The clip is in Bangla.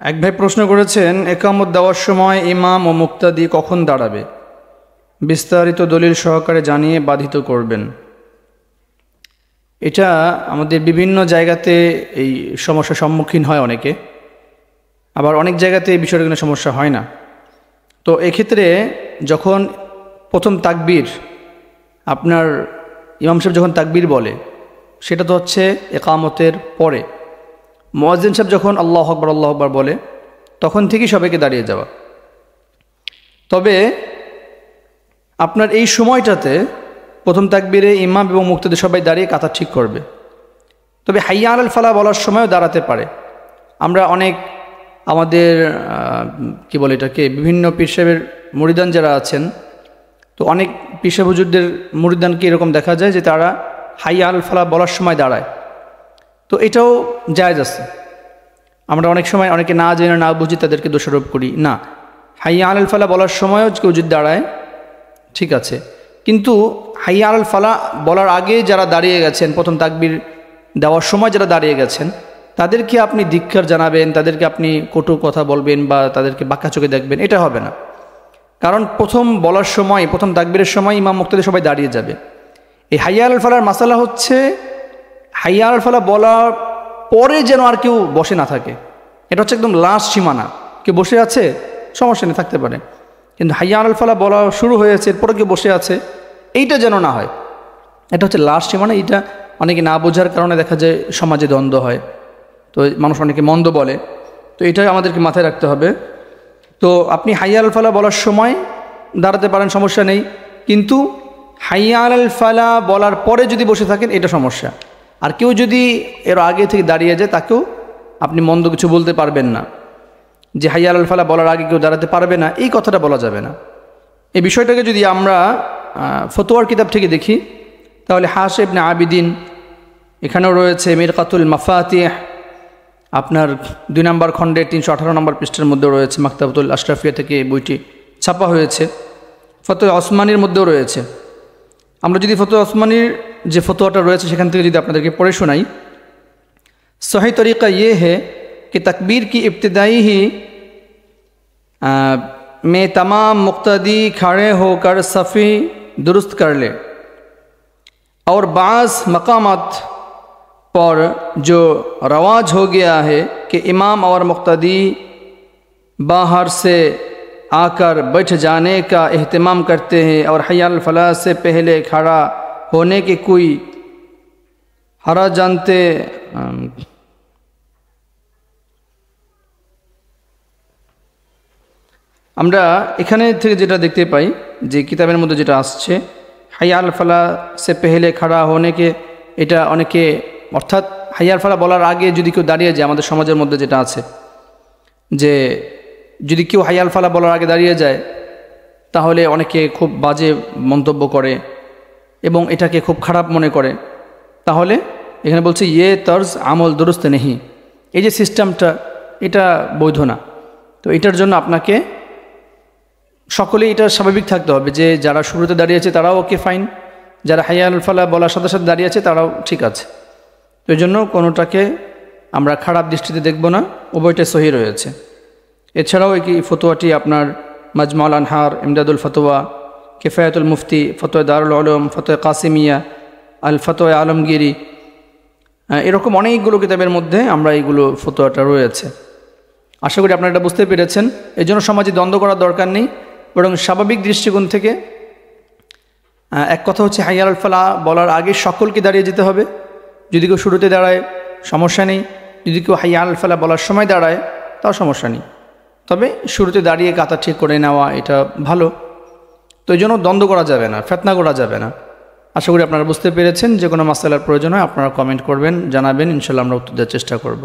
এক ভাই প্রশ্ন করেছেন, একামত দেওয়ার সময় ইমাম ও মুক্তাদি কখন দাঁড়াবে? বিস্তারিত দলিল সহকারে জানিয়ে বাধিত করবেন। এটা আমাদের বিভিন্ন জায়গাতে এই সমস্যার সম্মুখীন হয় অনেকে, আবার অনেক জায়গাতে এই বিষয়টা কোনো সমস্যা হয় না। তো এক্ষেত্রে যখন প্রথম তাকবীর আপনার ইমাম সাহেব যখন তাকবীর বলে, সেটা তো হচ্ছে একামতের পরে। মুয়াজ্জিন সাহেব যখন আল্লাহু আকবার বলে, তখন থেকেই সবাইকে দাঁড়িয়ে যাওয়া। তবে আপনার এই সময়টাতে প্রথম তাকবীরে ইমাম এবং মুক্তাদি সবাই দাঁড়িয়ে কাতার ঠিক করবে। তবে হাইয়া আলাল ফালাহ বলার সময়ও দাঁড়াতে পারে। আমরা অনেক আমাদের কি বলে এটাকে, বিভিন্ন পীর সাহেবের মুরিদান যারা আছেন, তো অনেক পীর সাহেব হুজুরদের মুরিদানকে এরকম দেখা যায় যে তারা হাইয়া আলাল ফালাহ বলার সময় দাঁড়ায়। তো এটাও জায়েজ আছে। আমরা অনেক সময় অনেকে না জেনে না বুঝি তাদেরকে দোষারোপ করি না। হাইয়া আলাল ফালাহ বলার সময়ও কেউ যদি দাঁড়ায়, ঠিক আছে। কিন্তু হাইয়া আলাল ফালাহ বলার আগে যারা দাঁড়িয়ে গেছেন, প্রথম তাকবীর দেওয়ার সময় যারা দাঁড়িয়ে গেছেন, তাদেরকে আপনি ধিক্কার জানাবেন, তাদেরকে আপনি কটু কথা বলবেন বা তাদেরকে বাঁকা চোখে দেখবেন, এটা হবে না। কারণ প্রথম বলার সময়, প্রথম তাকবীরের সময় ইমাম মুক্তাদি সবাই দাঁড়িয়ে যাবে। এই হাইয়া আলাল ফালাহর মাসালা হচ্ছে হাইয়া আলাল ফালাহ বলার পরে যেন আর কেউ বসে না থাকে। এটা হচ্ছে একদম লাস্ট সীমানা। কেউ বসে আছে, সমস্যা নেই, থাকতে পারে। কিন্তু হাইয়া আলাল ফালাহ বলা শুরু হয়েছে, এরপরে কেউ বসে আছে, এইটা যেন না হয়। এটা হচ্ছে লাস্ট সীমানা। এইটা অনেকে না বোঝার কারণে দেখা যায় সমাজে দ্বন্দ্ব হয়, তো মানুষ অনেকে মন্দ বলে। তো এটা আমাদেরকে মাথায় রাখতে হবে। তো আপনি হাইয়া আলাল ফালাহ বলার সময় দাঁড়াতে পারেন, সমস্যা নেই। কিন্তু হাইয়া আলাল ফালাহ বলার পরে যদি বসে থাকেন, এটা সমস্যা। আর কেউ যদি এর আগে থেকে দাঁড়িয়ে যায়, তাকেও আপনি মন্দ কিছু বলতে পারবেন না, যে হাইয়া আলাল ফালাহ বলার আগে কেউ দাঁড়াতে পারবে না, এই কথাটা বলা যাবে না। এই বিষয়টাকে যদি আমরা ফতোয়ার কিতাব থেকে দেখি, তাহলে হাশিম ইবনে আবিদিন, এখানেও রয়েছে মিরকাতুল মাফাতিহ, আপনার 2 নম্বর খণ্ডে 318 নম্বর পৃষ্ঠার মধ্যেও রয়েছে, মাকতাবাতুল আশরাফিয়া থেকে বইটি ছাপা হয়েছে। ফতোয়া ওসমানীর মধ্যেও রয়েছে। আমরা যদি ফতোয়া ওসমানীর যে ফতোয়াটা রয়েছে সেখান থেকে যদি আপনাদেরকে পড়ে শোনাই, सही तरीक़ा ये है कि तकबीर की इब्तिदाई ही में तमाम मुक्तदी खड़े होकर सफ़ी दुरुस्त कर ले, और बाज़ मकामात पर जो रवाज हो गया है कि इमाम और मुक्तदी बाहर से आकर बैठ जाने का एहतमाम करते हैं और हय्या अल फलाह से पहले खड़ा होने के कोई हरा जानते আমরা এখানে থেকে যেটা দেখতে পাই যে কিতাবের মধ্যে যেটা আসছে, হাইয়া আল ফালাহ সে পেহলে খাড়া হোনেকে, এটা অনেকে, অর্থাৎ হাইয়া আল ফালাহ বলার আগে যদি কেউ দাঁড়িয়ে যায়, আমাদের সমাজের মধ্যে যেটা আছে যে যদি কেউ হাইয়া আল ফালাহ বলার আগে দাঁড়িয়ে যায়, তাহলে অনেকে খুব বাজে মন্তব্য করে এবং এটাকে খুব খারাপ মনে করে। তাহলে এখানে বলছে ইয়ে তর্জ আমল দুরুস্ত নেহি, এই যে সিস্টেমটা, এটা বৈধ না। তো এটার জন্য আপনাকে সকলেই এটা স্বাভাবিক থাকতে হবে যে যারা শুরুতে দাঁড়িয়েছে তারাও ওকে ফাইন, যারা হাইয়া আল ফালাহ বলার সাথে সাথে দাঁড়িয়েছে তারাও ঠিক আছে। তো এই জন্য কোনোটাকে আমরা খারাপ দৃষ্টিতে দেখব না, উভয়টা সহি রয়েছে। এছাড়াও এই ফতোয়াটি আপনার মাজমাউল আনহার, ইমদাদুল ফতোয়া, কিফায়াতুল মুফতি, ফতোয়া দারুল উলুম, ফতোয়া কাসিমিয়া, আল ফতোয়া আলমগিরি, এরকম অনেকগুলো কিতাবের মধ্যে আমরা এইগুলো ফতোয়াটা রয়েছে। আশা করি আপনারা এটা বুঝতে পেরেছেন। এই জন্য সমাজে দ্বন্দ্ব করার দরকার নেই, বরং স্বাভাবিক দৃষ্টিকোণ থেকে এক কথা হচ্ছে হাইয়া আল ফালাহ বলার আগে সকলকে দাঁড়িয়ে যেতে হবে। যদি কেউ শুরুতে দাঁড়ায় সমস্যা নেই, যদি কেউ হাইয়া আল ফালাহ বলার সময় দাঁড়ায় তাও সমস্যা নেই। তবে শুরুতে দাঁড়িয়ে কাতার ঠিক করে নেওয়া এটা ভালো। তো এই জন্য দ্বন্দ্ব করা যাবে না, ফিতনা করা যাবে না। আশা করি আপনারা বুঝতে পেরেছেন। যে কোনো মাসআলার প্রয়োজন হয় আপনারা কমেন্ট করবেন, জানাবেন, ইনশাআল্লাহ আমরা উত্তর দেওয়ার চেষ্টা করব।